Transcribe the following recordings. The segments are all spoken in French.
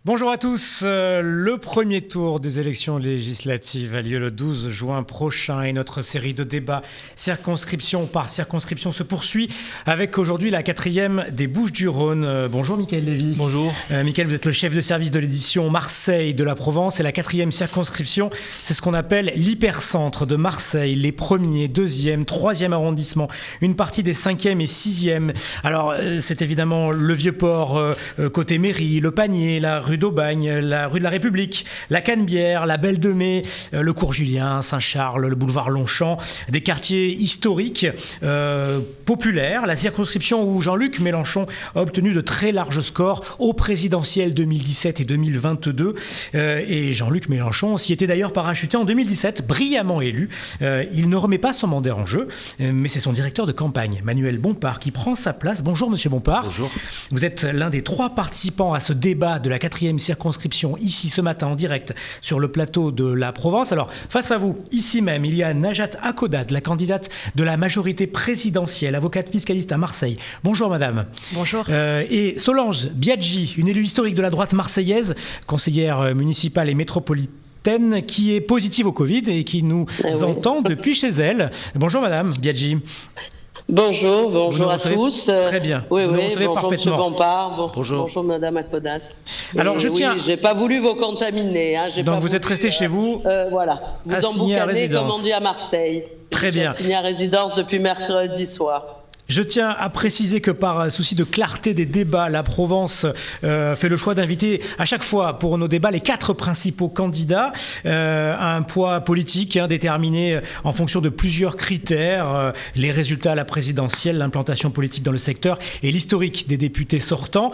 Bonjour à tous. Le premier tour des élections législatives a lieu le 12 juin prochain et notre série de débats circonscription par circonscription se poursuit avec aujourd'hui la 4e des Bouches-du-Rhône. Bonjour Mickaël Lévy. Bonjour. Mickaël, vous êtes le chef de service de l'édition Marseille de la Provence et la 4e circonscription, c'est ce qu'on appelle l'hypercentre de Marseille, les 1er, 2e, 3e arrondissements, une partie des 5e et 6e. Alors c'est évidemment le Vieux-Port côté mairie, le Panier, la rue d'Aubagne, la rue de la République, la Canebière, la Belle de Mai, le cours Julien, Saint-Charles, le boulevard Longchamp, des quartiers historiques, populaires, la circonscription où Jean-Luc Mélenchon a obtenu de très larges scores aux présidentielles 2017 et 2022. Et Jean-Luc Mélenchon s'y était d'ailleurs parachuté en 2017, brillamment élu. Il ne remet pas son mandat en jeu, mais c'est son directeur de campagne, Manuel Bompard, qui prend sa place. Bonjour Monsieur Bompard. Bonjour. Vous êtes l'un des 3 participants à ce débat de la 4e circonscription, ici ce matin en direct sur le plateau de la Provence. Alors, face à vous, ici même, il y a Najat Akodat, la candidate de la majorité présidentielle, avocate fiscaliste à Marseille. Bonjour madame. Bonjour. Et Solange Biaggi, une élue historique de la droite marseillaise, conseillère municipale et métropolitaine, qui est positive au Covid et qui nous entend depuis chez elle. Bonjour madame Biaggi. Bonjour à tous. Très bien. Oui, bonjour parfaitement. Monsieur Bompard, bonjour Madame Akodat. Alors je tiens. Oui, j'ai pas voulu vous contaminer. Donc vous êtes resté chez vous. Voilà. Vous emboucanez, comme on dit à Marseille. Très bien. J'ai signé à résidence depuis mercredi soir. Je tiens à préciser que par souci de clarté des débats, la Provence fait le choix d'inviter à chaque fois pour nos débats les 4 principaux candidats, un poids politique déterminé en fonction de plusieurs critères, les résultats à la présidentielle, l'implantation politique dans le secteur et l'historique des députés sortants.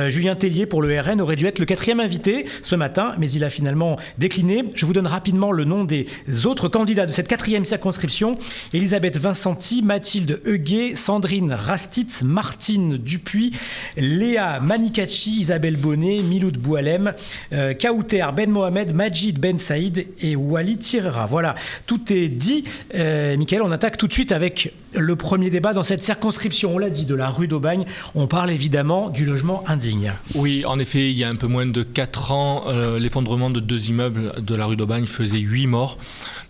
Julien Tellier pour le RN aurait dû être le 4e invité ce matin, mais il a finalement décliné. Je vous donne rapidement le nom des autres candidats de cette 4e circonscription. Elisabeth Vincenti, Mathilde Huguet, Sandrine Rastitz, Martine Dupuis, Léa Manicacci, Isabelle Bonnet, Miloud Boualem, Kauter Ben Mohamed, Majid Ben Saïd et Wali Tirera. Voilà, tout est dit. Mickaël, on attaque tout de suite avec le premier débat dans cette circonscription. On l'a dit, de la rue d'Aubagne. On parle évidemment du logement indigne. Oui, en effet, il y a un peu moins de 4 ans, l'effondrement de 2 immeubles de la rue d'Aubagne faisait 8 morts.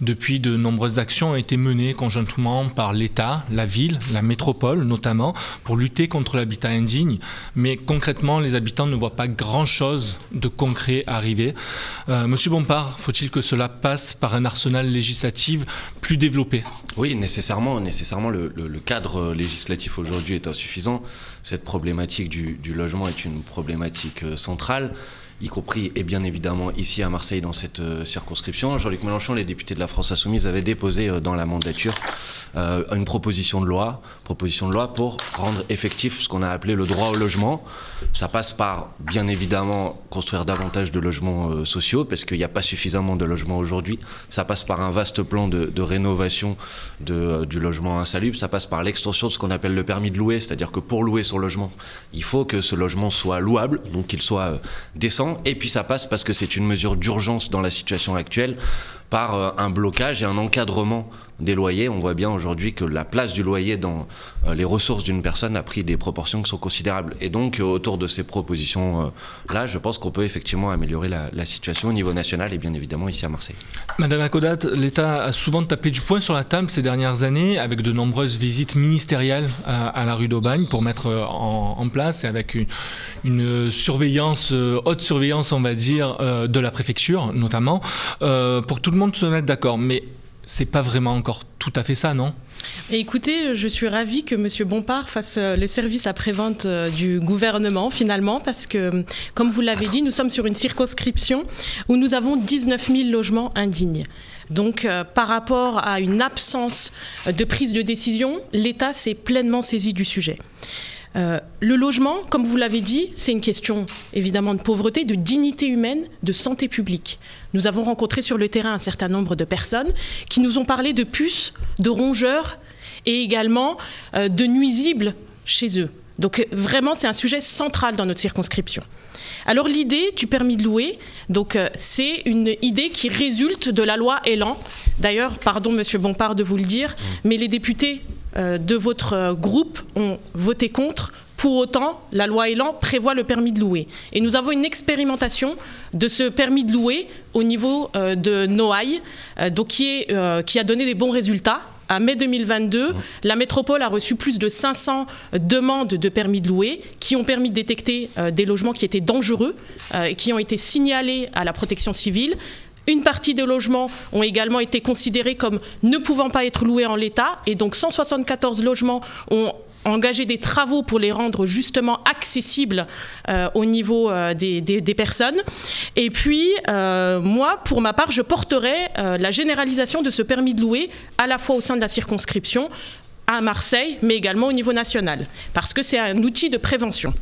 Depuis, de nombreuses actions ont été menées conjointement par l'État, la ville, la métropole notamment, pour lutter contre l'habitat indigne. Mais concrètement, les habitants ne voient pas grand-chose de concret arriver. Monsieur Bompard, faut-il que cela passe par un arsenal législatif plus développé ? Oui, nécessairement le cadre législatif aujourd'hui est insuffisant. Cette problématique du logement est une problématique centrale, y compris et bien évidemment ici à Marseille dans cette circonscription. Jean-Luc Mélenchon, les députés de la France Insoumise avaient déposé dans la mandature une proposition de loi pour rendre effectif ce qu'on a appelé le droit au logement. Ça passe par bien évidemment construire davantage de logements sociaux parce qu'il n'y a pas suffisamment de logements aujourd'hui. Ça passe par un vaste plan de rénovation du logement insalubre. Ça passe par l'extension de ce qu'on appelle le permis de louer, c'est-à-dire que pour louer son logement, il faut que ce logement soit louable, donc qu'il soit décent. Et puis ça passe parce que c'est une mesure d'urgence dans la situation actuelle par un blocage et un encadrement des loyers. On voit bien aujourd'hui que la place du loyer dans les ressources d'une personne a pris des proportions qui sont considérables. Et donc autour de ces propositions-là, je pense qu'on peut effectivement améliorer la situation au niveau national et bien évidemment ici à Marseille. Madame Akodat, l'État a souvent tapé du poing sur la table ces dernières années avec de nombreuses visites ministérielles à la rue d'Aubagne pour mettre en place et avec une surveillance, haute surveillance on va dire, de la préfecture notamment, pour que tout le monde se mette d'accord. Mais c'est pas vraiment encore tout à fait ça, non ? Et écoutez, je suis ravie que M. Bompard fasse le service après-vente du gouvernement, finalement, parce que, comme vous l'avez dit, nous sommes sur une circonscription où nous avons 19 000 logements indignes. Donc, par rapport à une absence de prise de décision, l'État s'est pleinement saisi du sujet. Le logement, comme vous l'avez dit, c'est une question évidemment de pauvreté, de dignité humaine, de santé publique. Nous avons rencontré sur le terrain un certain nombre de personnes qui nous ont parlé de puces, de rongeurs et également de nuisibles chez eux. Donc vraiment, c'est un sujet central dans notre circonscription. Alors l'idée du permis de louer, c'est une idée qui résulte de la loi Elan. D'ailleurs, pardon Monsieur Bompard de vous le dire, mais les députés de votre groupe ont voté contre Pour autant, la loi Elan prévoit le permis de louer. Et nous avons une expérimentation de ce permis de louer au niveau de Noailles, qui a donné des bons résultats. À mai 2022, la métropole a reçu plus de 500 demandes de permis de louer qui ont permis de détecter des logements qui étaient dangereux et qui ont été signalés à la protection civile. Une partie des logements ont également été considérés comme ne pouvant pas être loués en l'état et donc 174 logements ont engagé des travaux pour les rendre justement accessibles au niveau des personnes. Et puis, moi, pour ma part, je porterai la généralisation de ce permis de louer à la fois au sein de la circonscription, à Marseille, mais également au niveau national, parce que c'est un outil de prévention.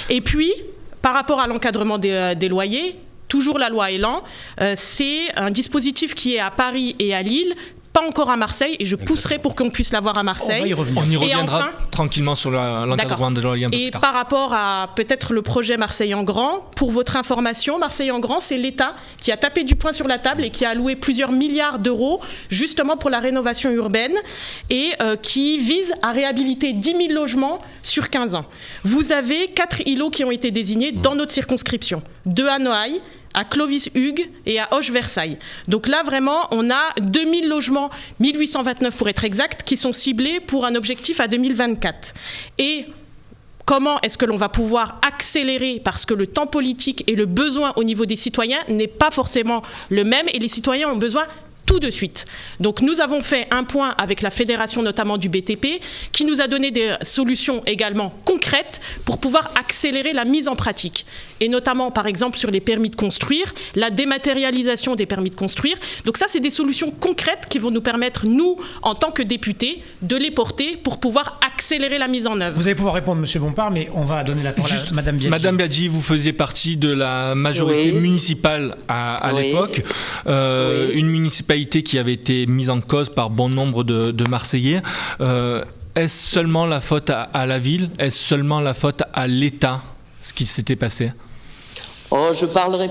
Et puis, par rapport à l'encadrement des loyers, toujours la loi Elan, c'est un dispositif qui est à Paris et à Lille, pas encore à Marseille, et je pousserai pour qu'on puisse l'avoir à Marseille. On y reviendra tranquillement sur l'encadrement des loyers. Et par rapport à peut-être le projet Marseille en grand, pour votre information, Marseille en grand, c'est l'État qui a tapé du poing sur la table et qui a alloué plusieurs milliards d'euros justement pour la rénovation urbaine et qui vise à réhabiliter 10 000 logements sur 15 ans. Vous avez 4 îlots qui ont été désignés dans notre circonscription. 2 à Noailles, à Clovis-Hugues et à Auch-Versailles. Donc là, vraiment, on a 2000 logements, 1829 pour être exact, qui sont ciblés pour un objectif à 2024. Et comment est-ce que l'on va pouvoir accélérer, parce que le temps politique et le besoin au niveau des citoyens n'est pas forcément le même, et les citoyens ont besoin tout de suite. Donc nous avons fait un point avec la fédération notamment du BTP qui nous a donné des solutions également concrètes pour pouvoir accélérer la mise en pratique. Et notamment par exemple sur les permis de construire, la dématérialisation des permis de construire. Donc ça c'est des solutions concrètes qui vont nous permettre, nous, en tant que députés, de les porter pour pouvoir accélérer la mise en œuvre. Vous allez pouvoir répondre, M. Bompard, mais on va donner la parole à Mme Biaggi. Madame Biaggi, vous faisiez partie de la majorité municipale à l'époque. Une municipalité qui avait été mise en cause par bon nombre de Marseillais. Est-ce seulement la faute à la ville ? Est-ce seulement la faute à l'État, ce qui s'était passé ? Oh, je parlerai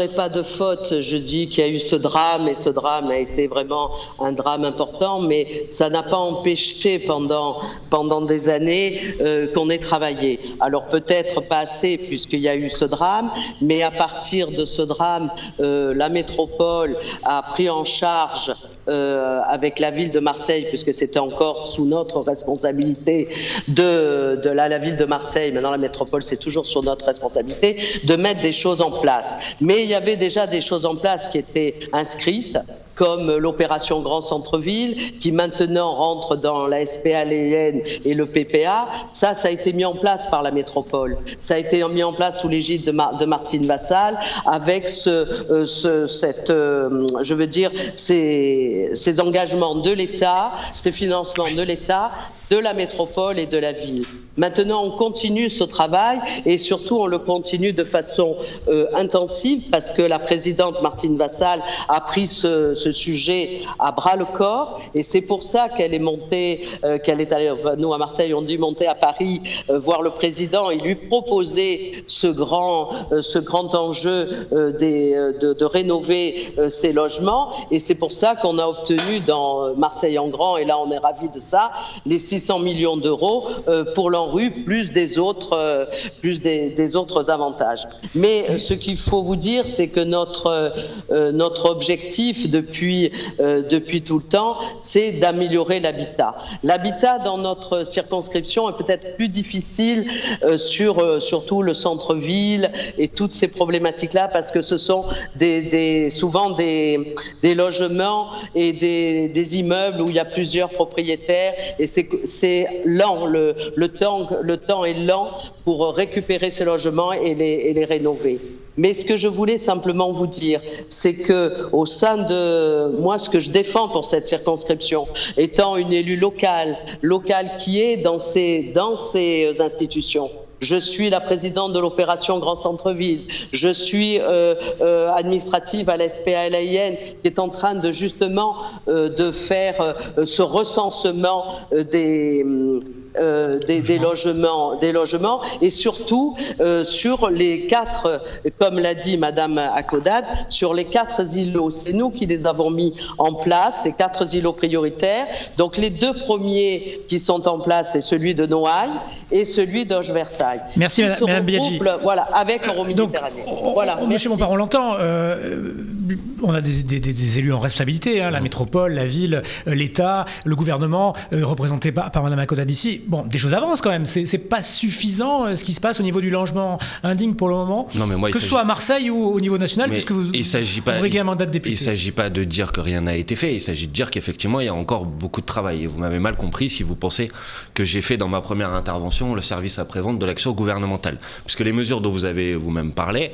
pas de faute. Je dis qu'il y a eu ce drame et ce drame a été vraiment un drame important, mais ça n'a pas empêché pendant des années qu'on ait travaillé. Alors peut-être pas assez puisqu'il y a eu ce drame, mais à partir de ce drame, la métropole a pris en charge avec la ville de Marseille, puisque c'était encore sous notre responsabilité de la ville de Marseille, maintenant la métropole c'est toujours sur notre responsabilité, de mettre des choses en place. Mais il y avait déjà des choses en place qui étaient inscrites, comme l'opération Grand Centre-Ville, qui maintenant rentre dans la SPA-LN et le PPA. Ça a été mis en place par la métropole. Ça a été mis en place sous l'égide de Martine Vassal, avec ces engagements de l'État, ces financements de l'État, de la métropole et de la ville. Maintenant, on continue ce travail et surtout, on le continue de façon intensive parce que la présidente Martine Vassal a pris ce sujet à bras-le-corps et c'est pour ça qu'elle est montée, qu'elle est allée, nous à Marseille, on dit monter à Paris, voir le président et lui proposer ce grand enjeu de rénover ces logements. Et c'est pour ça qu'on a obtenu dans Marseille en grand, et là on est ravis de ça, les 600 millions d'euros pour l'ANRU, plus des autres avantages. Mais ce qu'il faut vous dire, c'est que notre objectif depuis tout le temps, c'est d'améliorer l'habitat. L'habitat dans notre circonscription est peut-être plus difficile surtout le centre-ville et toutes ces problématiques-là, parce que ce sont souvent des logements et des immeubles où il y a plusieurs propriétaires et c'est lent, le temps est lent pour récupérer ces logements et les rénover. Mais ce que je voulais simplement vous dire, c'est que au sein de moi, ce que je défends pour cette circonscription, étant une élue locale qui est dans ces institutions. Je suis la présidente de l'opération Grand Centre-Ville. Je suis administrative à la SPA-LAIN qui est en train de justement de faire ce recensement des logements et surtout sur les 4, comme l'a dit Madame Akodad, sur les 4 îlots. C'est nous qui les avons mis en place, ces 4 îlots prioritaires. Donc les 2 premiers qui sont en place, c'est celui de Noailles et celui d'Auge-Versailles. Merci Madame Biaggi. Voilà, avec l'Euroméditerranée. Voilà, Monsieur Bompard, on l'entend, on a des élus en responsabilité, la métropole, la ville, l'État, le gouvernement, représenté par Madame Akodad ici. Bon, des choses avancent quand même. C'est pas suffisant ce qui se passe au niveau du logement indigne pour le moment. Non, mais moi, que ce soit à Marseille ou au niveau national, puisque vous briguez un mandat de député. Il ne s'agit pas de dire que rien n'a été fait. Il s'agit de dire qu'effectivement, il y a encore beaucoup de travail. Et vous m'avez mal compris si vous pensez que j'ai fait dans ma première intervention le service après-vente de l'action gouvernementale. Puisque les mesures dont vous avez vous-même parlé,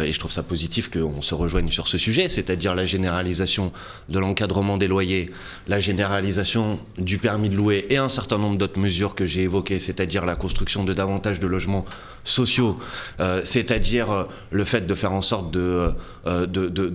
et je trouve ça positif qu'on se rejoigne sur ce sujet, c'est-à-dire la généralisation de l'encadrement des loyers, la généralisation du permis de louer et un certain nombre d'autres mesures que j'ai évoquées, c'est-à-dire la construction de davantage de logements sociaux, c'est-à-dire le fait de faire en sorte de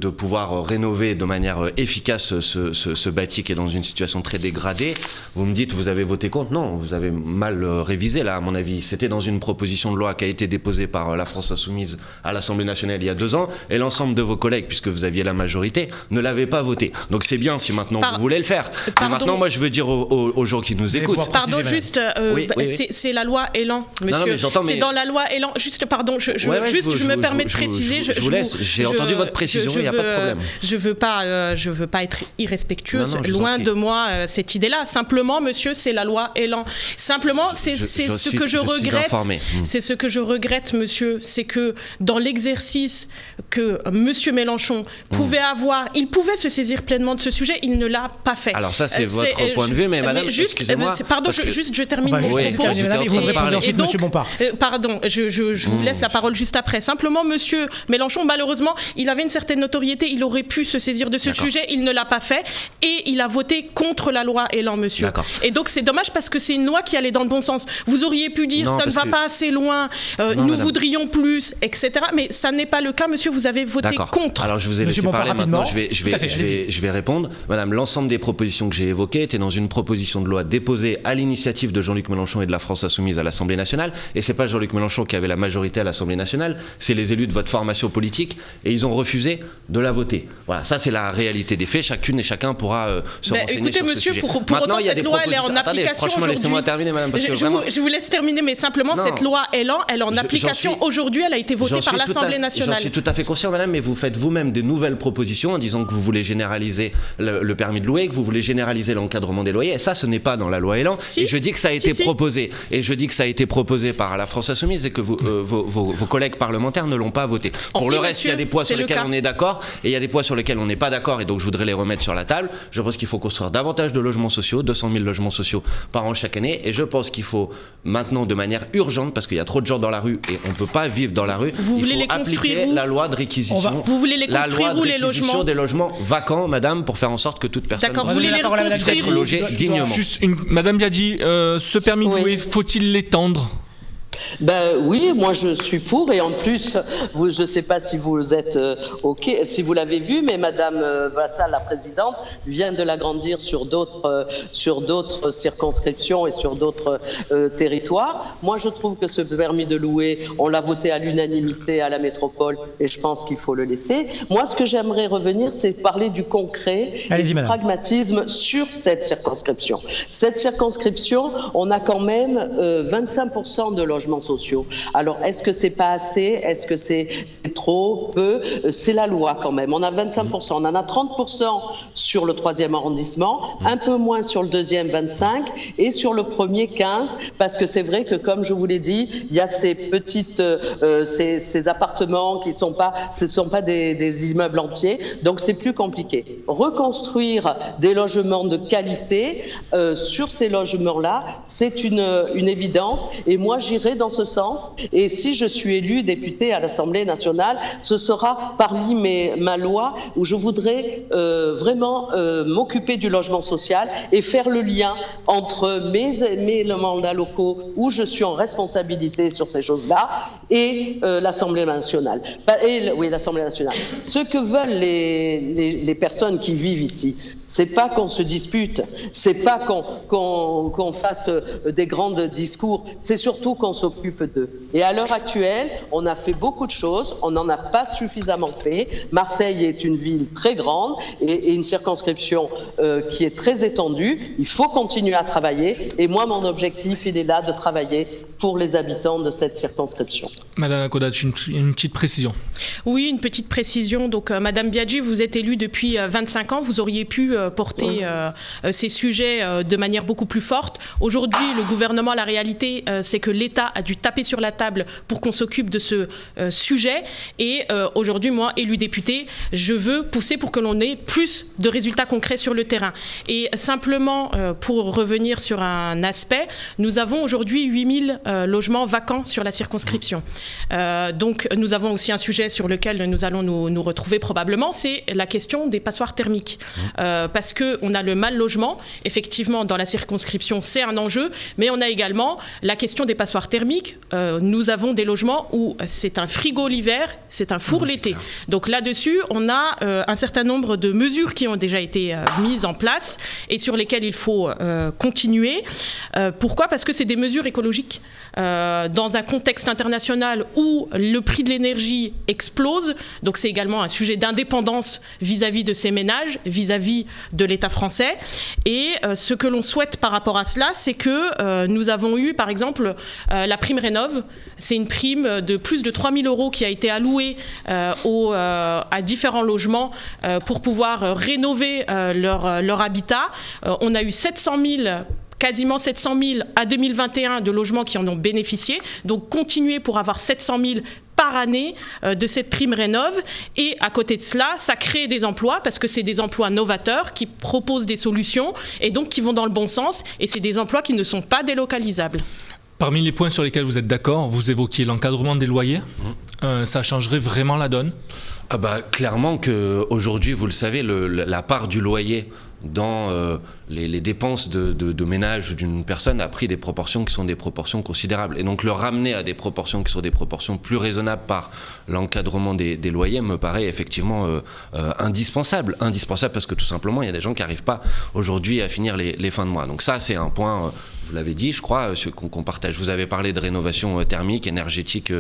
pouvoir rénover de manière efficace ce bâti qui est dans une situation très dégradée. Vous me dites, vous avez voté contre? Non, vous avez mal révisé là, à mon avis. C'était dans une proposition de loi qui a été déposée par la France Insoumise à l'Assemblée nationale il y a 2 ans, et l'ensemble de vos collègues, puisque vous aviez la majorité, ne l'avaient pas voté. Donc c'est bien si maintenant vous voulez le faire. Mais maintenant, moi, je veux dire aux gens qui nous écoutent. Pardon, juste, oui. C'est la loi Elan, monsieur. Non, mais j'entends, c'est dans la loi Elan. Juste, pardon, je me permets de préciser. Je vous laisse. J'ai entendu votre précision. Il n'y a pas de problème. Je veux pas être irrespectueuse. Loin de moi cette idée-là. Simplement, monsieur, c'est la loi Elan. Simplement, c'est ce que je regrette. C'est ce que je regrette, monsieur, c'est que dans l'exercice que monsieur Mélenchon pouvait avoir, il pouvait se saisir pleinement de ce sujet. Il ne l'a pas fait. Alors ça, c'est votre point de vue, mais madame, excusez-moi. Pardon, je termine mon propos. Et donc, pardon, je vous laisse la parole juste après. Simplement, monsieur Mélenchon, malheureusement, il avait une certaine notoriété, il aurait pu se saisir de ce sujet, il ne l'a pas fait, et il a voté contre la loi Elan, monsieur. Et donc, c'est dommage parce que c'est une loi qui allait dans le bon sens. Vous auriez pu dire, ça ne va pas assez loin, nous voudrions plus, etc. Mais ça n'est pas le cas, monsieur, vous avez voté contre. Alors, je vous ai laissé parler, maintenant, je vais répondre. Madame, l'ensemble des propositions que j'ai évoquées étaient dans une proposition de loi déposée à l'initiative de Jean-Luc Mélenchon et de la France Insoumise à l'Assemblée nationale. Et c'est pas Jean-Luc Mélenchon qui avait la majorité à l'Assemblée nationale, c'est les élus de votre formation politique, et ils ont refusé de la voter. Voilà, ça c'est la réalité des faits. Chacune et chacun pourra se renseigner sur ce sujet. Pour autant, cette loi, elle est en application aujourd'hui. Laissez-moi terminer, madame. Parce que je vous laisse terminer, mais simplement, cette loi Elan, elle est en application aujourd'hui, elle a été votée par l'Assemblée nationale. J'en suis tout à fait conscient, madame, mais vous faites vous-même des nouvelles propositions en disant que vous voulez généraliser le permis de louer, que vous voulez généraliser l'encadrement des loyers, et ça, ce n'est pas dans la loi Elan. Et je dis que ça a été proposé. Et je dis que ça a été proposé par la France Insoumise et que vos collègues parlementaires ne l'ont pas voté. Pour le reste, il y a des points sur lesquels on est d'accord et il y a des points sur lesquels on n'est pas d'accord, et donc je voudrais les remettre sur la table. Je pense qu'il faut construire davantage de logements sociaux, 200 000 logements sociaux par an chaque année, et je pense qu'il faut maintenant, de manière urgente, parce qu'il y a trop de gens dans la rue et on ne peut pas vivre dans la rue, il faut appliquer la loi de réquisition. Vous voulez les construire où les logements des logements vacants, madame, pour faire en sorte que toute personne puisse être logée dignement. Madame Biaggi, ce permis de louer, faut-il l'étendre ? Oui, moi je suis pour, et en plus, je ne sais pas si vous êtes OK, si vous l'avez vu, mais Madame Vassal, la présidente, vient de l'agrandir sur d'autres circonscriptions et sur d'autres territoires. Moi je trouve que ce permis de louer, on l'a voté à l'unanimité à la métropole, et je pense qu'il faut le laisser. Moi, ce que j'aimerais revenir, c'est parler du concret et du pragmatisme sur cette circonscription. Cette circonscription, on a quand même 25% de logements sociaux. Alors, est-ce que c'est pas assez? Est-ce que c'est trop? Peu? C'est la loi quand même. On a 25%. On en a 30% sur le 3e arrondissement, un peu moins sur le 2e, 25%, et sur le 1er, 15%, parce que c'est vrai que, comme je vous l'ai dit, il y a ces petites, ces appartements qui sont pas, ce sont pas des immeubles entiers, donc c'est plus compliqué. Reconstruire des logements de qualité sur ces logements-là, c'est une évidence, et moi j'irai dans ce sens, et si je suis élu député à l'Assemblée nationale, ce sera parmi ma loi où je voudrais vraiment m'occuper du logement social et faire le lien entre mes mandats locaux où je suis en responsabilité sur ces choses-là et l'Assemblée nationale. Oui, l'Assemblée nationale. Ce que veulent les personnes qui vivent ici, C'est pas qu'on se dispute, c'est pas qu'on fasse des grands discours, c'est surtout qu'on s'occupe d'eux. Et à l'heure actuelle, on a fait beaucoup de choses, on n'en a pas suffisamment fait. Marseille est une ville très grande et une circonscription qui est très étendue. Il faut continuer à travailler et moi, mon objectif, il est là de travailler pour les habitants de cette circonscription. Madame Kodatch, une petite précision. Oui, une petite précision. Donc, Madame Biaggi, vous êtes élue depuis 25 ans. Vous auriez pu porter ces sujets de manière beaucoup plus forte. Aujourd'hui, le gouvernement, la réalité, c'est que l'État a dû taper sur la table pour qu'on s'occupe de ce sujet. Et aujourd'hui, moi, élue députée, je veux pousser pour que l'on ait plus de résultats concrets sur le terrain. Et simplement, pour revenir sur un aspect, nous avons aujourd'hui 8000 logements vacants sur la circonscription. Donc, nous avons aussi un sujet sur lequel nous allons nous retrouver probablement, c'est la question des passoires thermiques. Parce qu'on a le mal logement, effectivement, dans la circonscription, c'est un enjeu, mais on a également la question des passoires thermiques. Nous avons des logements où c'est un frigo l'hiver, c'est un four l'été. Donc là-dessus, on a un certain nombre de mesures qui ont déjà été mises en place et sur lesquelles il faut continuer. Pourquoi ? Parce que c'est des mesures écologiques. Dans un contexte international où le prix de l'énergie explose, donc c'est également un sujet d'indépendance vis-à-vis de ces ménages, vis-à-vis de l'État français. Et ce que l'on souhaite par rapport à cela, c'est que nous avons eu, par exemple, la prime Rénov'. C'est une prime de plus de 3 000 € qui a été allouée à différents logements pour pouvoir rénover leur habitat. On a eu 700 000 quasiment 700 000 à 2021 de logements qui en ont bénéficié. Donc, continuer pour avoir 700 000 par année de cette prime Rénov'. Et à côté de cela, ça crée des emplois parce que c'est des emplois novateurs qui proposent des solutions et donc qui vont dans le bon sens. Et c'est des emplois qui ne sont pas délocalisables. Parmi les points sur lesquels vous êtes d'accord, vous évoquiez l'encadrement des loyers. Ça changerait vraiment la donne ? Clairement qu'aujourd'hui, vous le savez, la part du loyer dans les dépenses de ménage d'une personne a pris des proportions qui sont des proportions considérables. Et donc le ramener à des proportions qui sont des proportions plus raisonnables par l'encadrement des loyers me paraît effectivement indispensable. Indispensable parce que tout simplement, il y a des gens qui n'arrivent pas aujourd'hui à finir les fins de mois. Donc ça, c'est un point, vous l'avez dit, je crois, qu'on partage. Vous avez parlé de rénovation thermique, énergétique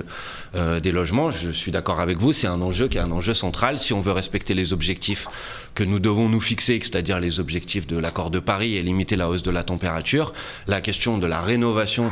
des logements. Je suis d'accord avec vous, c'est un enjeu qui est un enjeu central. Si on veut respecter les objectifs que nous devons nous fixer, c'est-à-dire les objectifs de l'accord de Paris et limiter la hausse de la température, la question de la rénovation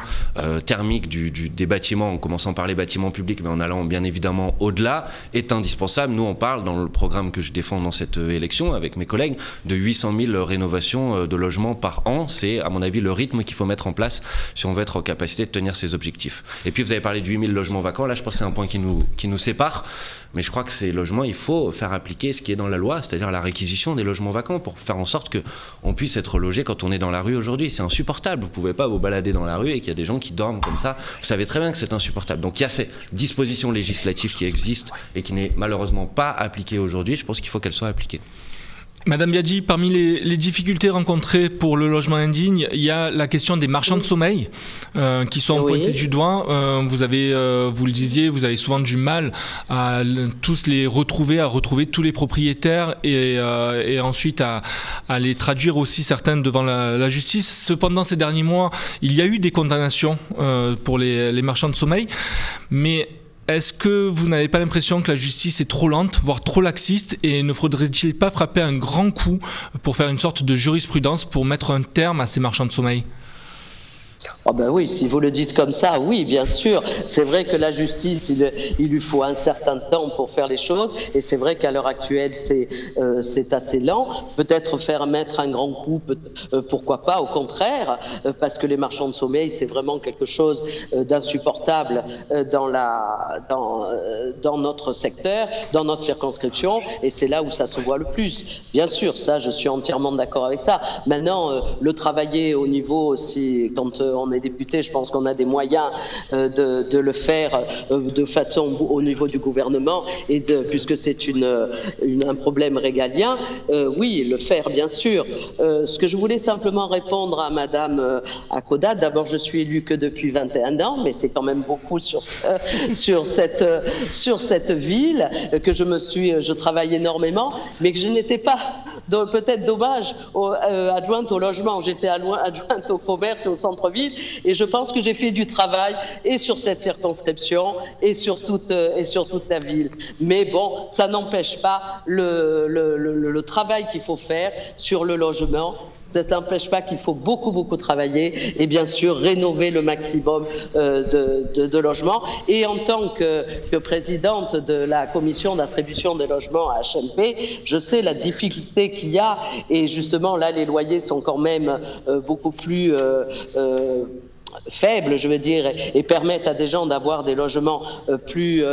thermique des bâtiments, en commençant par les bâtiments publics, mais en allant bien évidemment au-delà, est indispensable. Nous, on parle dans le programme que je défends dans cette élection avec mes collègues de 800 000 rénovations de logements par an. C'est, à mon avis, le rythme qu'il faut mettre en place si on veut être en capacité de tenir ces objectifs. Et puis, vous avez parlé de 8000 logements vacants. Là, je pense que c'est un point qui nous sépare. Mais je crois que ces logements, il faut faire appliquer ce qui est dans la loi, c'est-à-dire la réquisition des logements vacants pour faire en sorte qu'on puisse être logé quand on est dans la rue aujourd'hui. C'est insupportable. Vous ne pouvez pas vous balader dans la rue et qu'il y a des gens qui dorment comme ça. Vous savez très bien que c'est insupportable. Donc il y a ces dispositions législatives qui existent et qui n'est malheureusement pas appliquée aujourd'hui. Je pense qu'il faut qu'elles soient appliquées. Madame Biaggi, parmi les difficultés rencontrées pour le logement indigne, il y a la question des marchands de sommeil qui sont pointés du doigt. Vous le disiez, vous avez souvent du mal à tous les retrouver, à retrouver tous les propriétaires et ensuite à les traduire aussi certaines devant la justice. Cependant, ces derniers mois, il y a eu des condamnations pour les marchands de sommeil, mais est-ce que vous n'avez pas l'impression que la justice est trop lente, voire trop laxiste, et ne faudrait-il pas frapper un grand coup pour faire une sorte de jurisprudence pour mettre un terme à ces marchands de sommeil ? Oh ben oui, si vous le dites comme ça, oui, bien sûr. C'est vrai que la justice, il lui faut un certain temps pour faire les choses, et c'est vrai qu'à l'heure actuelle, c'est assez lent. Peut-être faire mettre un grand coup, pourquoi pas, au contraire, parce que les marchands de sommeil, c'est vraiment quelque chose d'insupportable dans notre secteur, dans notre circonscription, et c'est là où ça se voit le plus. Bien sûr, ça, je suis entièrement d'accord avec ça. Maintenant, le travailler au niveau aussi, quand on est député, je pense qu'on a des moyens de le faire de façon au niveau du gouvernement, puisque c'est un problème régalien, oui, le faire bien sûr. Ce que je voulais simplement répondre à Madame Akoda, d'abord je suis élue que depuis 21 ans, mais c'est quand même beaucoup sur cette ville, que je travaille énormément, mais que je n'étais pas, peut-être dommage, adjointe au logement. J'étais adjointe au commerce et au centre-ville, et je pense que j'ai fait du travail et sur cette circonscription et sur toute la ville. Mais bon, ça n'empêche pas le travail qu'il faut faire sur le logement. Ça n'empêche pas qu'il faut beaucoup travailler et bien sûr rénover le maximum de logements. Et en tant que présidente de la commission d'attribution des logements à HMP, je sais la difficulté qu'il y a, et justement là les loyers sont quand même beaucoup plus faibles, je veux dire, et permettent à des gens d'avoir des logements plus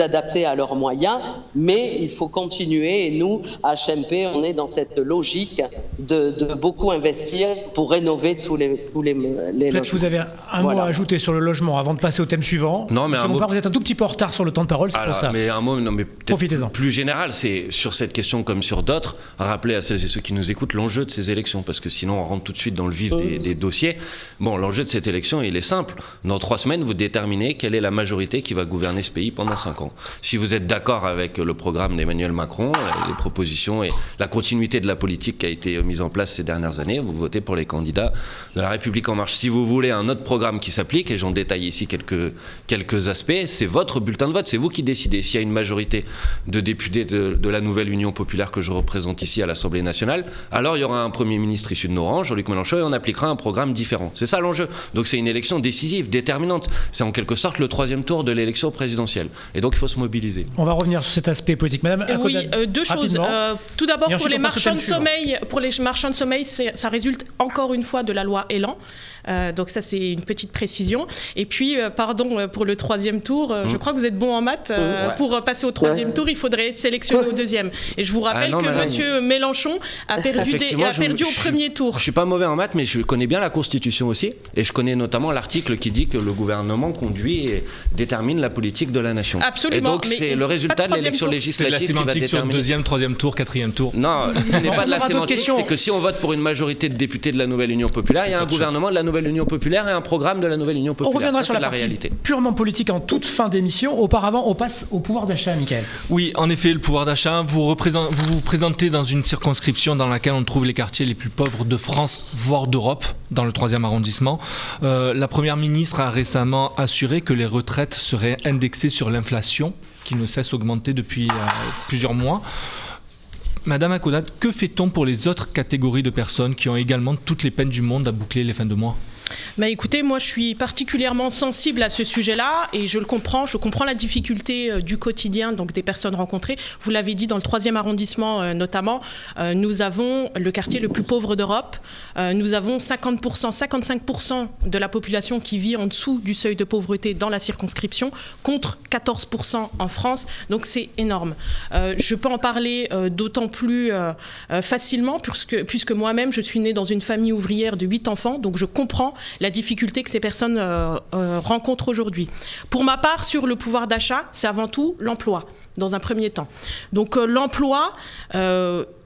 adaptés à leurs moyens, mais il faut continuer, et nous, à HMP, on est dans cette logique de beaucoup investir pour rénover tous les logements. Vous avez un mot à ajouter sur le logement avant de passer au thème suivant. Non, mais vous êtes un tout petit peu en retard sur le temps de parole, c'est pour ça. Mais un mot, mais peut-être plus général, c'est sur cette question comme sur d'autres, rappeler à celles et ceux qui nous écoutent l'enjeu de ces élections, parce que sinon on rentre tout de suite dans le vif des dossiers. Bon, l'enjeu de cette élection, il est simple. Dans 3 semaines, vous déterminez quelle est la majorité qui va gouverner ce pays pendant 5 ans. Si vous êtes d'accord avec le programme d'Emmanuel Macron, les propositions et la continuité de la politique qui a été mise en place ces dernières années, vous votez pour les candidats de la République En Marche. Si vous voulez un autre programme qui s'applique, et j'en détaille ici quelques aspects, c'est votre bulletin de vote, c'est vous qui décidez. S'il y a une majorité de députés de la nouvelle Union populaire que je représente ici à l'Assemblée nationale, alors il y aura un Premier ministre issu de nos rangs, Jean-Luc Mélenchon, et on appliquera un programme différent. C'est ça l'enjeu. Donc c'est une élection décisive, déterminante. C'est en quelque sorte le 3e tour de l'élection présidentielle. Et donc il faut se mobiliser. On va revenir sur cet aspect politique. Madame Akoda, oui, 2 choses. Tout d'abord, pour les marchands de sommeil, ça résulte encore une fois de la loi Elan. Donc ça, c'est une petite précision. Et puis, pardon, pour le 3e tour, je crois que vous êtes bon en maths. Pour passer au 3e tour, il faudrait être sélectionné au 2e. Et je vous rappelle que M. Mélenchon a perdu au 1er tour. Je ne suis pas mauvais en maths, mais je connais bien la Constitution aussi. Et je connais notamment l'article qui dit que le gouvernement conduit et détermine la politique de la nation. Absolument. Et donc, c'est le résultat de l'élection législative qui va déterminer. C'est la sémantique sur 2e, 3e tour, 4e tour. Non, ce qui n'est pas de la sémantique, c'est que si on vote pour une majorité de députés de la nouvelle Union populaire, il y a un gouvernement de la nouvelle Union populaire et un programme de la nouvelle Union populaire. On reviendra sur la partie réalité purement politique en toute fin d'émission. Auparavant, on passe au pouvoir d'achat, Michael. Oui, en effet, le pouvoir d'achat, vous vous présentez dans une circonscription dans laquelle on trouve les quartiers les plus pauvres de France, voire d'Europe, dans le 3e arrondissement. La Première ministre a récemment assuré que les retraites seraient indexées sur l'inflation, qui ne cesse d'augmenter depuis plusieurs mois. Madame Akoda, que fait-on pour les autres catégories de personnes qui ont également toutes les peines du monde à boucler les fins de mois ? Écoutez, moi je suis particulièrement sensible à ce sujet-là et je le comprends. Je comprends la difficulté du quotidien donc des personnes rencontrées. Vous l'avez dit, dans le 3e arrondissement notamment, nous avons le quartier le plus pauvre d'Europe. Nous avons 55% de la population qui vit en dessous du seuil de pauvreté dans la circonscription, contre 14% en France. Donc c'est énorme. Je peux en parler d'autant plus facilement puisque moi-même je suis née dans une famille ouvrière de 8 enfants, donc je comprends la difficulté que ces personnes rencontrent aujourd'hui. Pour ma part, sur le pouvoir d'achat, c'est avant tout l'emploi, dans un premier temps. Donc l'emploi,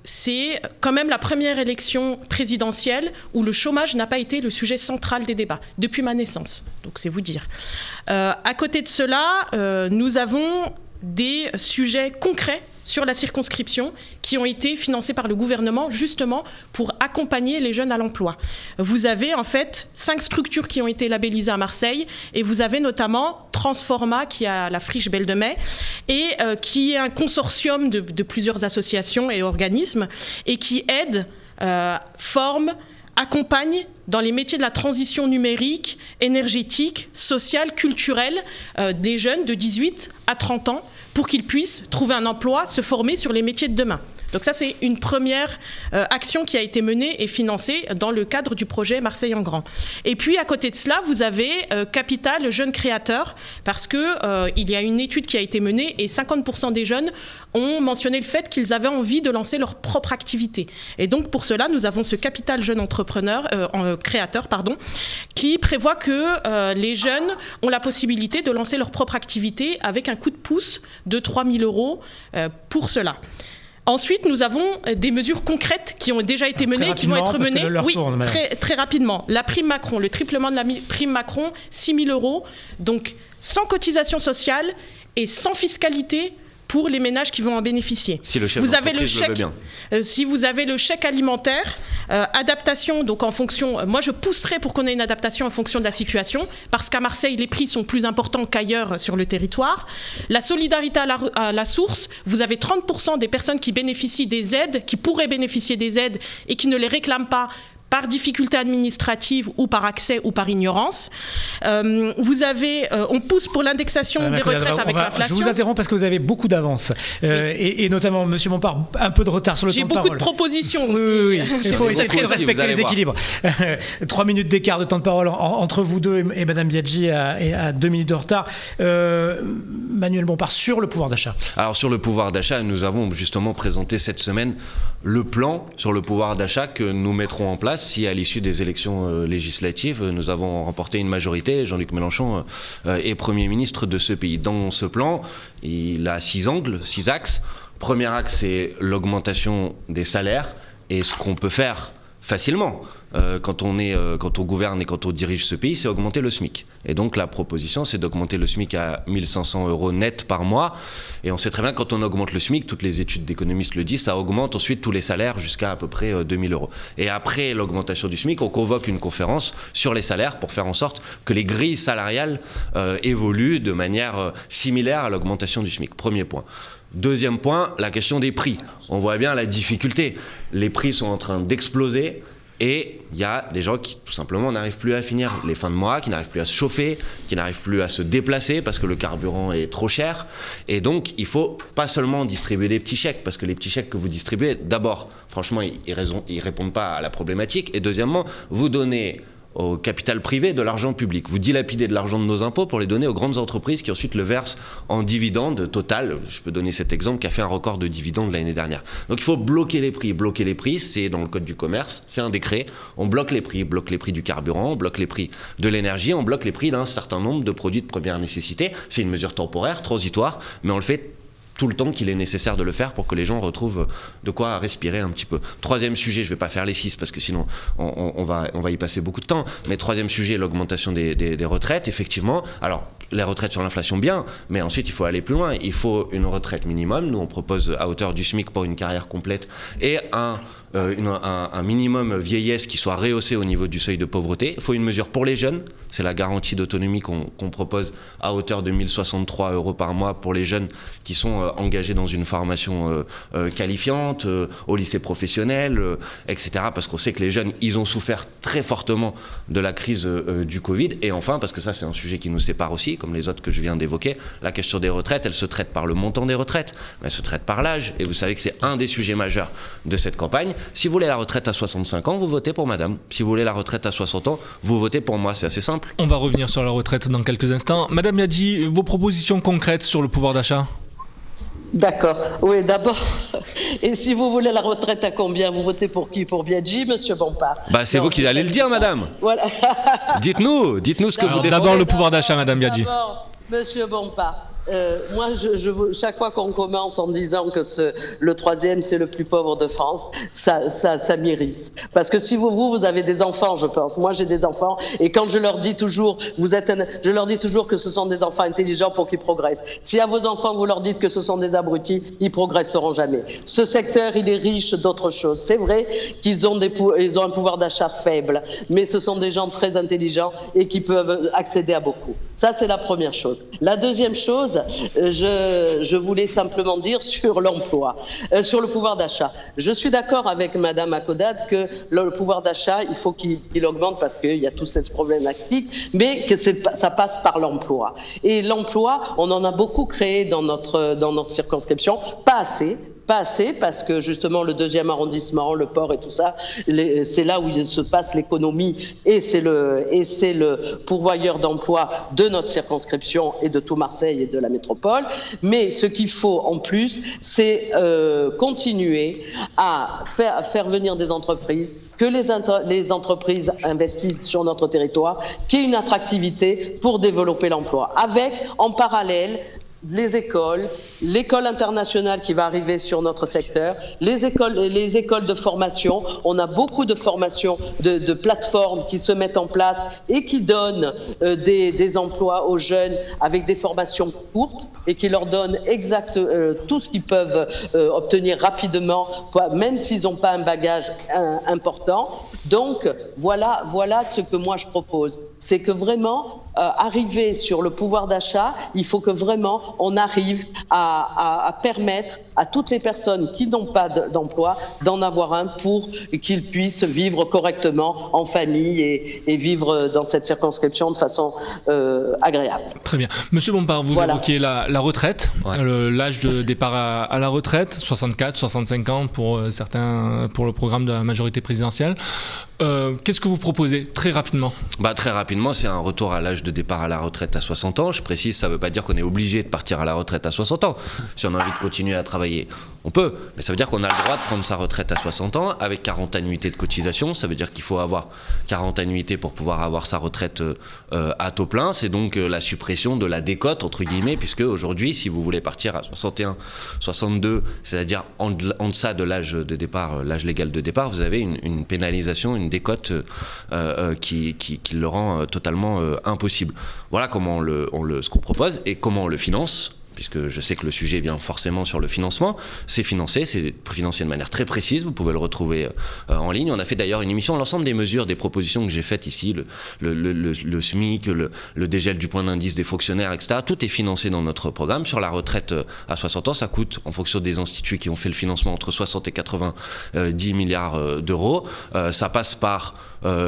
c'est quand même la première élection présidentielle où le chômage n'a pas été le sujet central des débats, depuis ma naissance. Donc c'est vous dire. À côté de cela, nous avons des sujets concrets sur la circonscription qui ont été financés par le gouvernement justement pour accompagner les jeunes à l'emploi. Vous avez en fait 5 structures qui ont été labellisées à Marseille et vous avez notamment Transforma qui a la friche Belle de Mai et qui est un consortium de plusieurs associations et organismes et qui aide, forme, accompagne dans les métiers de la transition numérique, énergétique, sociale, culturelle des jeunes de 18 à 30 ans pour qu'ils puissent trouver un emploi, se former sur les métiers de demain. Donc ça, c'est une première action qui a été menée et financée dans le cadre du projet Marseille en grand. Et puis, à côté de cela, vous avez Capital Jeunes Créateurs, parce qu'il y a une étude qui a été menée et 50% des jeunes ont mentionné le fait qu'ils avaient envie de lancer leur propre activité. Et donc, pour cela, nous avons ce Capital Jeunes Créateurs, qui prévoit que les jeunes ont la possibilité de lancer leur propre activité avec un coup de pouce de 3 000 € pour cela. Ensuite, nous avons des mesures concrètes qui ont déjà été menées et qui vont être menées. Oui, très rapidement. La prime Macron, le triplement de la prime Macron, 6 000 €, donc sans cotisation sociale et sans fiscalité pour les ménages qui vont en bénéficier. Si le chef d'entreprise le veut bien. Si vous avez le chèque alimentaire, adaptation, donc en fonction... moi, je pousserai pour qu'on ait une adaptation en fonction de la situation, parce qu'à Marseille, les prix sont plus importants qu'ailleurs sur le territoire. La solidarité à la source, vous avez 30% des personnes qui bénéficient des aides, qui pourraient bénéficier des aides et qui ne les réclament pas par difficulté administrative ou par accès ou par ignorance. On pousse pour l'indexation des retraites avec l'inflation. Je vous interromps parce que vous avez beaucoup d'avance. Et notamment, M. Bompard, un peu de retard sur le temps de parole. J'ai beaucoup de propositions aussi. Oui. Il faut essayer de respecter les équilibres. 3 minutes d'écart de temps de parole entre vous deux et Mme Biaggi à 2 minutes de retard. Manuel Bompard, sur le pouvoir d'achat. Alors, sur le pouvoir d'achat, nous avons justement présenté cette semaine le plan sur le pouvoir d'achat que nous mettrons en place si à l'issue des élections législatives, nous avons remporté une majorité, Jean-Luc Mélenchon est Premier ministre de ce pays. Dans ce plan, il a 6 angles, 6 axes. Premier axe, c'est l'augmentation des salaires et ce qu'on peut faire facilement quand on gouverne et quand on dirige ce pays, c'est augmenter le SMIC. Et donc la proposition, c'est d'augmenter le SMIC à 1 500 € net par mois. Et on sait très bien que quand on augmente le SMIC, toutes les études d'économistes le disent, ça augmente ensuite tous les salaires jusqu'à peu près 2 000 €. Et après l'augmentation du SMIC, on convoque une conférence sur les salaires pour faire en sorte que les grilles salariales évoluent de manière similaire à l'augmentation du SMIC. Premier point. Deuxième point, la question des prix. On voit bien la difficulté. Les prix sont en train d'exploser et il y a des gens qui tout simplement n'arrivent plus à finir les fins de mois, qui n'arrivent plus à se chauffer, qui n'arrivent plus à se déplacer parce que le carburant est trop cher. Et donc, il ne faut pas seulement distribuer des petits chèques, parce que les petits chèques que vous distribuez, d'abord, franchement, ils ne répondent pas à la problématique. Et deuxièmement, vous donnez au capital privé de l'argent public. Vous dilapidez de l'argent de nos impôts pour les donner aux grandes entreprises qui ensuite le versent en dividendes. Total, je peux donner cet exemple, qui a fait un record de dividendes l'année dernière. Donc il faut bloquer les prix. Bloquer les prix, c'est dans le code du commerce, c'est un décret. On bloque les prix du carburant, on bloque les prix de l'énergie, on bloque les prix d'un certain nombre de produits de première nécessité. C'est une mesure temporaire, transitoire, mais on le fait tout le temps qu'il est nécessaire de le faire pour que les gens retrouvent de quoi respirer un petit peu. Troisième sujet, je ne vais pas faire les 6 parce que sinon on va y passer beaucoup de temps, mais troisième sujet, l'augmentation des retraites, effectivement. Alors, les retraites sur l'inflation, bien, mais ensuite il faut aller plus loin. Il faut une retraite minimum. Nous, on propose à hauteur du SMIC pour une carrière complète et un minimum vieillesse qui soit rehaussé au niveau du seuil de pauvreté. Il faut une mesure pour les jeunes, c'est la garantie d'autonomie qu'on propose à hauteur de 1 063 € par mois pour les jeunes qui sont engagés dans une formation qualifiante, au lycée professionnel, etc. Parce qu'on sait que les jeunes, ils ont souffert très fortement de la crise du Covid. Et enfin, parce que ça c'est un sujet qui nous sépare aussi, comme les autres que je viens d'évoquer, la question des retraites, elle se traite par le montant des retraites, mais elle se traite par l'âge. Et vous savez que c'est un des sujets majeurs de cette campagne. Si vous voulez la retraite à 65 ans, vous votez pour madame. Si vous voulez la retraite à 60 ans, vous votez pour moi. C'est assez simple. On va revenir sur la retraite dans quelques instants. Madame Biaggi, vos propositions concrètes sur le pouvoir d'achat ? D'accord. Oui, d'abord, et si vous voulez la retraite à combien ? Vous votez pour qui ? Pour Biaggi, monsieur Bompard ? C'est vous qui allez le dire, madame. Voilà. Dites-nous ce que vous défendez. D'abord le pouvoir d'achat, madame Biaggi. D'abord, monsieur Bompard. Moi, chaque fois qu'on commence en disant que le troisième, c'est le plus pauvre de France, ça m'irrisse. Parce que si vous avez des enfants, je pense. Moi, j'ai des enfants, et quand je leur dis toujours, je leur dis toujours que ce sont des enfants intelligents pour qu'ils progressent. Si à vos enfants, vous leur dites que ce sont des abrutis, ils progresseront jamais. Ce secteur, il est riche d'autres choses. C'est vrai qu'ils ont un pouvoir d'achat faible, mais ce sont des gens très intelligents et qui peuvent accéder à beaucoup. Ça, c'est la première chose. La deuxième chose, chose, je voulais simplement dire sur l'emploi, sur le pouvoir d'achat. Je suis d'accord avec Madame Akodad que le pouvoir d'achat, il faut qu'il augmente parce qu'il y a toute cette problématique, mais que ça passe par l'emploi. Et l'emploi, on en a beaucoup créé dans notre circonscription, pas assez, parce que justement le 2e arrondissement, le port et tout ça, c'est là où il se passe l'économie et c'est le pourvoyeur d'emploi de notre circonscription et de tout Marseille et de la métropole. Mais ce qu'il faut en plus, c'est continuer à faire venir des entreprises, que les entreprises investissent sur notre territoire, qu'il y ait une attractivité pour développer l'emploi. Avec, en parallèle, les écoles, l'école internationale qui va arriver sur notre secteur, les écoles de formation. On a beaucoup de formations, de plateformes qui se mettent en place et qui donnent des emplois aux jeunes avec des formations courtes et qui leur donnent tout ce qu'ils peuvent obtenir rapidement, même s'ils n'ont pas un bagage important. Donc voilà ce que moi je propose. C'est que vraiment, arriver sur le pouvoir d'achat, il faut que vraiment on arrive à permettre à toutes les personnes qui n'ont pas d'emploi d'en avoir un pour qu'ils puissent vivre correctement en famille et vivre dans cette circonscription de façon agréable. Très bien. Monsieur Bompard, vous évoquiez la retraite, l'âge de départ à la retraite, 64, 65 ans pour certains, pour le programme de la majorité présidentielle. Qu'est-ce que vous proposez très rapidement ? Très rapidement, c'est un retour à l'âge de départ à la retraite à 60 ans. Je précise, ça ne veut pas dire qu'on est obligé de partir à la retraite à 60 ans. Si on a envie de continuer à travailler, on peut. Mais ça veut dire qu'on a le droit de prendre sa retraite à 60 ans avec 40 annuités de cotisation. Ça veut dire qu'il faut avoir 40 annuités pour pouvoir avoir sa retraite à taux plein. C'est donc la suppression de la décote, entre guillemets, puisque aujourd'hui, si vous voulez partir à 61, 62, c'est-à-dire en deçà de l'âge de départ, l'âge légal de départ, vous avez une pénalisation, une décote qui le rend totalement impossible. Voilà comment ce qu'on propose et comment on le finance. Puisque je sais que le sujet vient forcément sur le financement, c'est financé de manière très précise, vous pouvez le retrouver en ligne. On a fait d'ailleurs une émission, l'ensemble des mesures, des propositions que j'ai faites ici, le SMIC, le dégel du point d'indice des fonctionnaires, etc. Tout est financé dans notre programme. Sur la retraite à 60 ans, ça coûte, en fonction des instituts qui ont fait le financement, entre 60 et 90 milliards d'euros. Ça passe par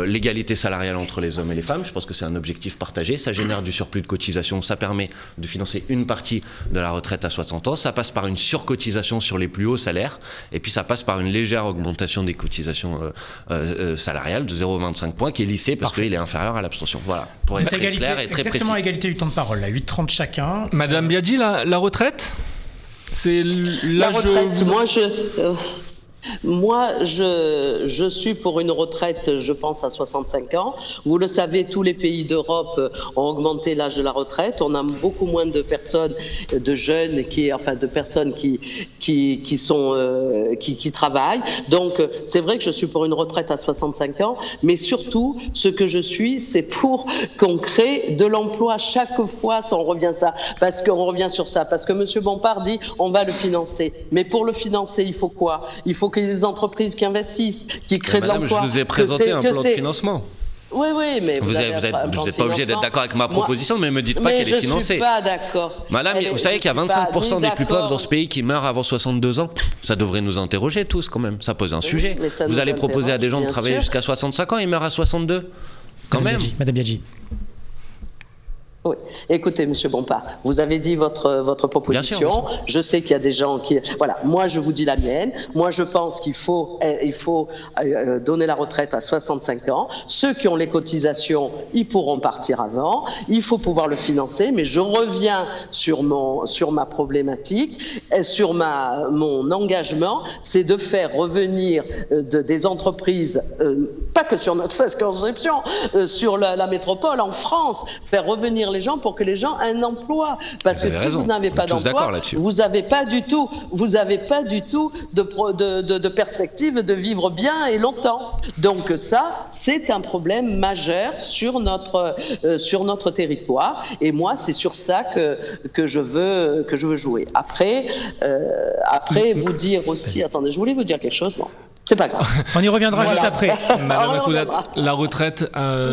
l'égalité salariale entre les hommes et les femmes, je pense que c'est un objectif partagé, ça génère du surplus de cotisation, ça permet de financer une partie de la retraite à 60 ans, ça passe par une surcotisation sur les plus hauts salaires, et puis ça passe par une légère augmentation des cotisations salariales de 0,25 points, qui est lissée parce qu'il est inférieur à l'abstention. Voilà, pour être très clair et très précis. Exactement égalité du temps de parole, là, 8h30 chacun. Madame Biaggi, la retraite, c'est l'âge... La retraite, Moi, je suis pour une retraite, je pense, à 65 ans. Vous le savez, tous les pays d'Europe ont augmenté l'âge de la retraite. On a beaucoup moins de personnes, de jeunes, de personnes qui travaillent. Donc, c'est vrai que je suis pour une retraite à 65 ans, mais surtout, ce que je suis, c'est pour qu'on crée de l'emploi chaque fois. On revient sur ça, parce que M. Bompard dit, on va le financer. Mais pour le financer, il faut quoi ? Il faut que les entreprises qui investissent, qui créent de l'emploi. Je vous ai présenté un plan de financement. Oui, mais vous n'êtes pas obligé d'être d'accord avec ma proposition, mais ne me dites pas qu'elle est financée. Je ne suis pas d'accord. Madame, vous savez qu'il y a 25% des plus pauvres dans ce pays qui meurent avant 62 ans. Ça devrait nous interroger tous quand même. Ça pose un sujet. Vous allez proposer à des gens de travailler jusqu'à 65 ans, ils meurent à 62 quand même. Madame Biaggi. Oui. Écoutez, M. Bompard, vous avez dit votre proposition. Bien sûr. Je sais qu'il y a des gens qui... Voilà, moi je vous dis la mienne. Moi je pense qu'il faut donner la retraite à 65 ans. Ceux qui ont les cotisations, ils pourront partir avant. Il faut pouvoir le financer, mais je reviens sur ma problématique, et sur mon engagement, c'est de faire revenir des entreprises, pas que sur notre circonscription, sur la métropole, en France, faire revenir les gens pour que les gens aient un emploi. Parce que si vous n'avez pas d'emploi, vous n'avez pas du tout de perspective de vivre bien et longtemps. Donc ça, c'est un problème majeur sur notre territoire. Et moi, c'est sur ça que je veux jouer. Après, vous dire aussi... Attendez, je voulais vous dire quelque chose. Bon. C'est pas grave. On y reviendra juste après. Madame Akoudad, la retraite,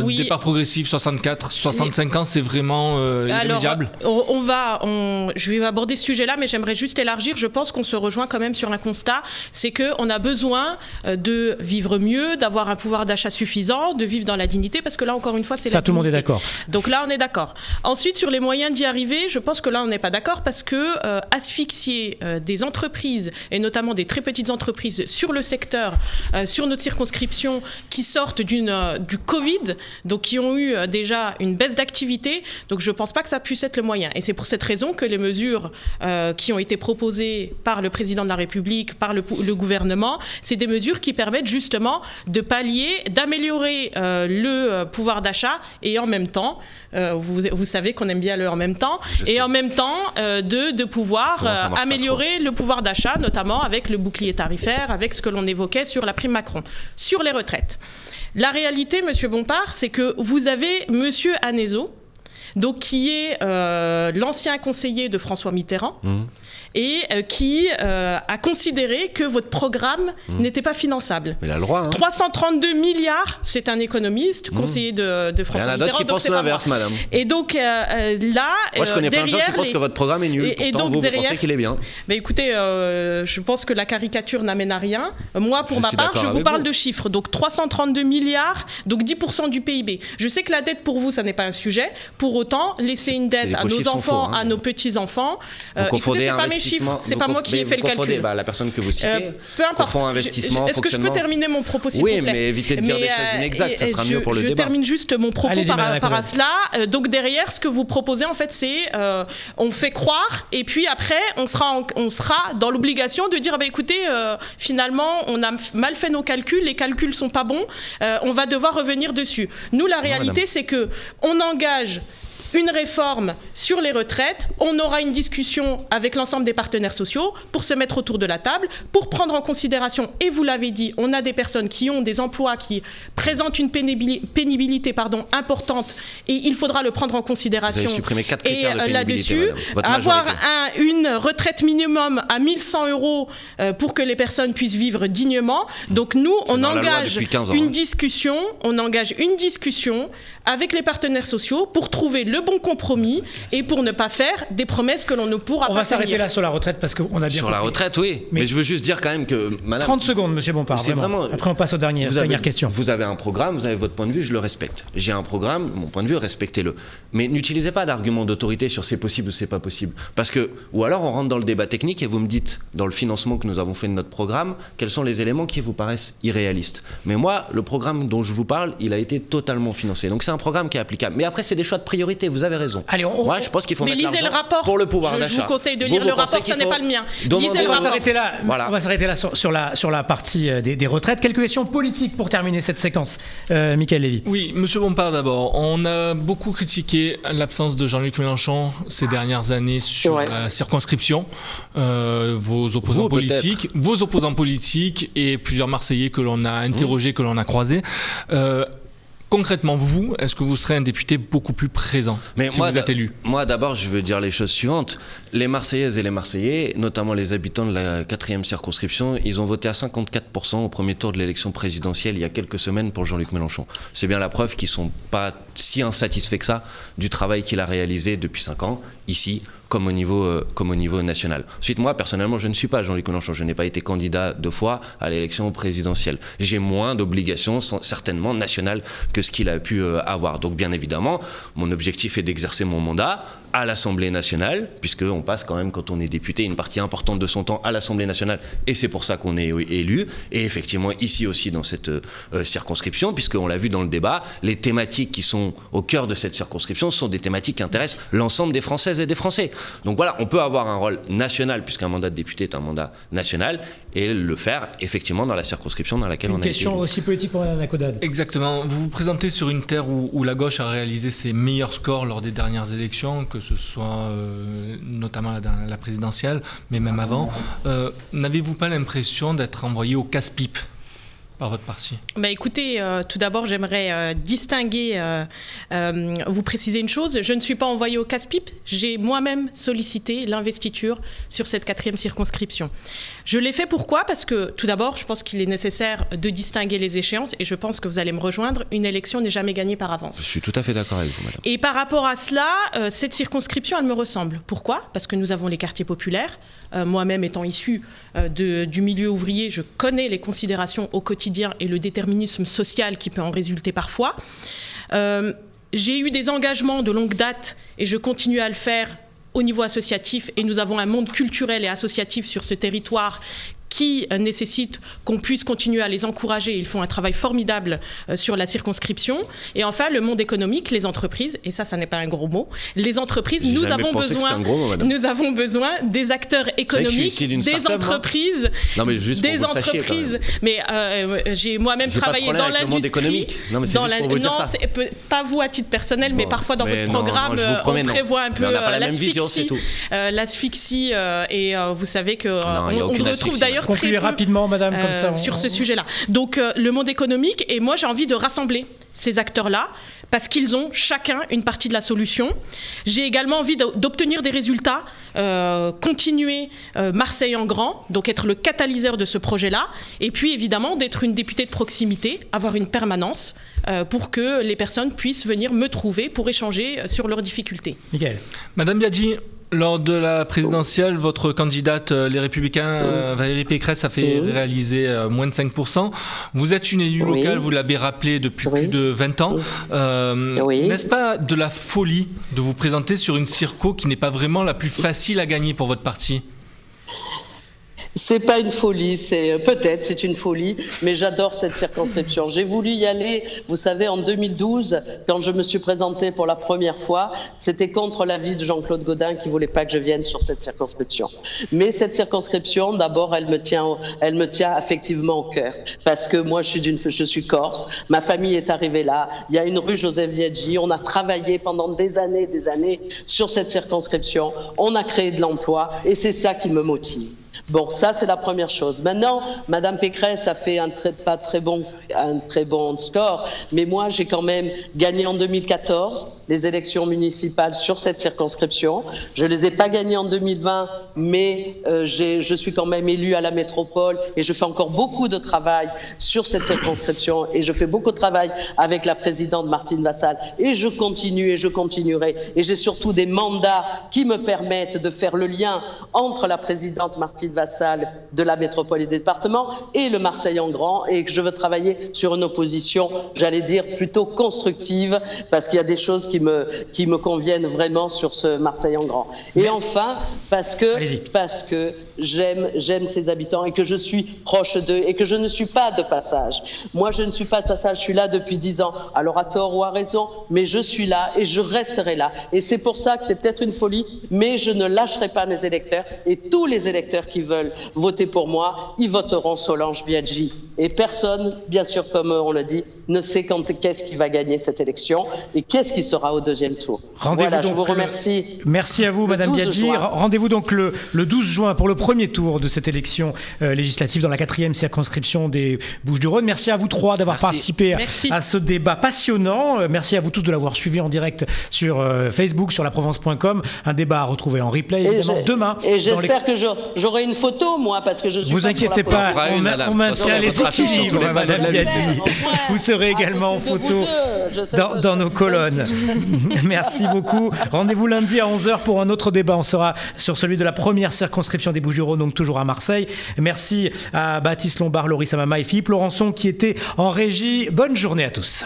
départ progressif, 64, 65 ans, c'est vraiment irrémédiable. Je vais aborder ce sujet-là, mais j'aimerais juste élargir. Je pense qu'on se rejoint quand même sur un constat, c'est qu'on a besoin de vivre mieux, d'avoir un pouvoir d'achat suffisant, de vivre dans la dignité, parce que là, encore une fois, c'est la dignité. Ça, tout le monde est d'accord. Donc là, on est d'accord. Ensuite, sur les moyens d'y arriver, je pense que là, on n'est pas d'accord, parce que asphyxier des entreprises, et notamment des très petites entreprises, sur le secteur, sur notre circonscription, qui sortent du Covid, donc qui ont eu déjà une baisse d'activité, donc je ne pense pas que ça puisse être le moyen. Et c'est pour cette raison que les mesures qui ont été proposées par le président de la République, par le gouvernement, c'est des mesures qui permettent justement de pallier, d'améliorer le pouvoir d'achat, et en même temps, vous savez qu'on aime bien le en même temps, en même temps de pouvoir améliorer le pouvoir d'achat, notamment avec le bouclier tarifaire, avec ce que l'on évoquait sur la prime Macron. Sur les retraites, la réalité, Monsieur Bompard, c'est que vous avez Monsieur Anezo, donc qui est l'ancien conseiller de François Mitterrand, et qui a considéré que votre programme n'était pas finançable. Mais il a le droit. 332 milliards, c'est un économiste, conseiller de François Mitterrand. Il y en a d'autres qui pensent l'inverse, madame. Et donc là, moi je connais plein de gens qui pensent que votre programme est nul. Pourtant, vous pensez qu'il est bien. Mais écoutez, je pense que la caricature n'amène à rien. Moi, pour ma part, je vous parle de chiffres. Donc 332 milliards, donc 10% du PIB. Je sais que la dette pour vous, ça n'est pas un sujet. Pour autant, laisser une dette à nos enfants, à nos petits-enfants, écoutez, c'est pas mes chiffres, c'est pas moi qui ai fait le calcul. La personne que vous citez, peu importe. Confond investissement, est-ce que je peux terminer mon propos, s'il vous plaît? Oui, mais évitez de dire des choses inexactes, ça sera mieux pour le débat. Je termine juste mon propos par rapport à cela. Donc derrière, ce que vous proposez, en fait, c'est on fait croire, et puis après, on sera dans l'obligation de dire, écoutez, finalement, on a mal fait nos calculs, les calculs sont pas bons, on va devoir revenir dessus. Nous, la réalité, c'est que on engage une réforme sur les retraites, on aura une discussion avec l'ensemble des partenaires sociaux pour se mettre autour de la table, pour prendre en considération, et vous l'avez dit, on a des personnes qui ont des emplois qui présentent une pénibilité importante, et il faudra le prendre en considération. Vous avez supprimé 4 critères de pénibilité, là-dessus, avoir une retraite minimum à 1 100 € pour que les personnes puissent vivre dignement. Donc nous, on engage une discussion avec les partenaires sociaux pour trouver le bon compromis et pour ne pas faire des promesses que l'on ne pourra pas tenir. On va s'arrêter là sur la retraite parce qu'on a bien sur compris. La retraite, oui. Mais je veux juste dire quand même que madame, 30 secondes, monsieur Bompard. Vraiment. Après, on passe aux dernières questions. Vous avez un programme, vous avez votre point de vue, je le respecte. J'ai un programme, mon point de vue, respectez-le. Mais n'utilisez pas d'argument d'autorité sur c'est possible ou c'est pas possible. Parce que, ou alors on rentre dans le débat technique et vous me dites, dans le financement que nous avons fait de notre programme, quels sont les éléments qui vous paraissent irréalistes. Mais moi, le programme dont je vous parle, il a été totalement financé. Donc c'est un programme qui est applicable. Mais après, c'est des choix de priorité, vous avez raison. Allez, moi, je pense qu'il faut mettre lisez le rapport. Pour le pouvoir d'achat. Je vous conseille de lire le rapport, ça n'est pas le mien. Lisez le rapport. On va s'arrêter là sur la partie des retraites. Quelques questions politiques pour terminer cette séquence. Mickaël Lévy. Oui, monsieur Bompard d'abord. On a beaucoup critiqué l'absence de Jean-Luc Mélenchon ces dernières années sur la circonscription. Vos opposants politiques et plusieurs Marseillais que l'on a interrogés, que l'on a croisés. Concrètement, vous, est-ce que vous serez un député beaucoup plus présent si vous êtes élu? Moi, d'abord, je veux dire les choses suivantes. Les Marseillaises et les Marseillais, notamment les habitants de la 4e circonscription, ils ont voté à 54% au premier tour de l'élection présidentielle il y a quelques semaines pour Jean-Luc Mélenchon. C'est bien la preuve qu'ils ne sont pas si insatisfaits que ça du travail qu'il a réalisé depuis 5 ans, ici, comme au niveau national. Ensuite, moi, personnellement, je ne suis pas Jean-Luc Mélenchon. Je n'ai pas été candidat 2 fois à l'élection présidentielle. J'ai moins d'obligations, certainement nationales, que ce qu'il a pu avoir. Donc, bien évidemment, mon objectif est d'exercer mon mandat à l'Assemblée nationale, puisqu'on passe quand même, quand on est député, une partie importante de son temps à l'Assemblée nationale, et c'est pour ça qu'on est élu. Et effectivement, ici aussi, dans cette circonscription, puisqu'on l'a vu dans le débat, les thématiques qui sont au cœur de cette circonscription sont des thématiques qui intéressent l'ensemble des Françaises et des Français. Donc voilà, on peut avoir un rôle national, puisqu'un mandat de député est un mandat national, et le faire effectivement dans la circonscription dans laquelle on a été élu. Une question aussi politique pour Mme Akoudad. Exactement. Vous vous présentez sur une terre où la gauche a réalisé ses meilleurs scores lors des dernières élections, que ce soit notamment la présidentielle, mais même avant. N'avez-vous pas l'impression d'être envoyé au casse-pipe par votre parti? Écoutez, tout d'abord, j'aimerais distinguer, vous préciser une chose. Je ne suis pas envoyée au casse-pipe. J'ai moi-même sollicité l'investiture sur cette 4e circonscription. Je l'ai fait pourquoi ? Parce que, tout d'abord, je pense qu'il est nécessaire de distinguer les échéances et je pense que vous allez me rejoindre. Une élection n'est jamais gagnée par avance. Je suis tout à fait d'accord avec vous, madame. Et par rapport à cela, cette circonscription, elle me ressemble. Pourquoi ? Parce que nous avons les quartiers populaires. Moi-même étant issue du milieu ouvrier, je connais les considérations au quotidien et le déterminisme social qui peut en résulter parfois. J'ai eu des engagements de longue date et je continue à le faire au niveau associatif et nous avons un monde culturel et associatif sur ce territoire qui nécessite qu'on puisse continuer à les encourager. Ils font un travail formidable sur la circonscription. Et enfin, le monde économique, les entreprises, et ça n'est pas un gros mot, les entreprises, nous avons besoin des acteurs économiques, des entreprises, mais j'ai moi-même travaillé dans l'industrie. Pas vous à titre personnel, mais parfois dans votre programme, on prévoit un peu l'asphyxie, et vous savez qu'on retrouve d'ailleurs concluez rapidement, madame, comme ça. Sur ce sujet-là. Donc, le monde économique, et moi, j'ai envie de rassembler ces acteurs-là, parce qu'ils ont chacun une partie de la solution. J'ai également envie d'obtenir des résultats, continuer Marseille en grand, donc être le catalyseur de ce projet-là, et puis évidemment d'être une députée de proximité, avoir une permanence, pour que les personnes puissent venir me trouver pour échanger sur leurs difficultés. Michael. Madame Biaggi, lors de la présidentielle, votre candidate, les Républicains, Valérie Pécresse, a fait réaliser moins de 5%. Vous êtes une élue locale, vous l'avez rappelé, depuis plus de 20 ans. N'est-ce pas de la folie de vous présenter sur une circo qui n'est pas vraiment la plus facile à gagner pour votre parti ? C'est pas une folie, c'est une folie, mais j'adore cette circonscription. J'ai voulu y aller, vous savez, en 2012, quand je me suis présentée pour la première fois, c'était contre l'avis de Jean-Claude Gaudin qui voulait pas que je vienne sur cette circonscription. Mais cette circonscription, d'abord, elle me tient effectivement au cœur, parce que moi, je suis corse, ma famille est arrivée là, il y a une rue Joseph Biaggi, on a travaillé pendant des années sur cette circonscription, on a créé de l'emploi, et c'est ça qui me motive. Bon, ça c'est la première chose. Maintenant, Madame Pécresse a fait un très bon score, mais moi j'ai quand même gagné en 2014 les élections municipales sur cette circonscription. Je les ai pas gagnées en 2020, mais je suis quand même élue à la métropole et je fais encore beaucoup de travail sur cette circonscription et je fais beaucoup de travail avec la présidente Martine Vassal et je continue et je continuerai et j'ai surtout des mandats qui me permettent de faire le lien entre la présidente Martine Vassal de la métropole et des départements et le Marseille en grand et que je veux travailler sur une opposition, j'allais dire plutôt constructive parce qu'il y a des choses qui me conviennent vraiment sur ce Marseille en grand. Et enfin, parce que j'aime ces habitants et que je suis proche d'eux et que je ne suis pas de passage. Moi, je ne suis pas de passage, je suis là depuis 10 ans. Alors à tort ou à raison, mais je suis là et je resterai là. Et c'est pour ça que c'est peut-être une folie, mais je ne lâcherai pas mes électeurs et tous les électeurs qui veulent voter pour moi, ils voteront Solange Biaggi. Et personne, bien sûr, comme on l'a dit, ne sait qu'est-ce qui va gagner cette élection et qu'est-ce qui sera au deuxième tour. Voilà, je vous remercie. Merci à vous, Madame Biaggi. Rendez-vous donc le 12 juin pour le premier tour de cette élection législative dans la 4e circonscription des Bouches-du-Rhône. Merci à vous trois d'avoir participé à ce débat passionnant. Merci à vous tous de l'avoir suivi en direct sur Facebook, sur laprovence.com. Un débat à retrouver en replay, évidemment, demain. Et j'espère que j'aurai une photo, moi, parce que je suis vous inquiétez pas, on maintient les équilibres, Madame Biaggi. Vous serez également en photo dans nos colonnes. Merci beaucoup. Rendez-vous lundi à 11h pour un autre débat. On sera sur celui de la première circonscription des Bouches-du-Rhône, donc toujours à Marseille. Merci à Baptiste Lombard, Laurie Samama et Philippe Laurençon qui étaient en régie. Bonne journée à tous.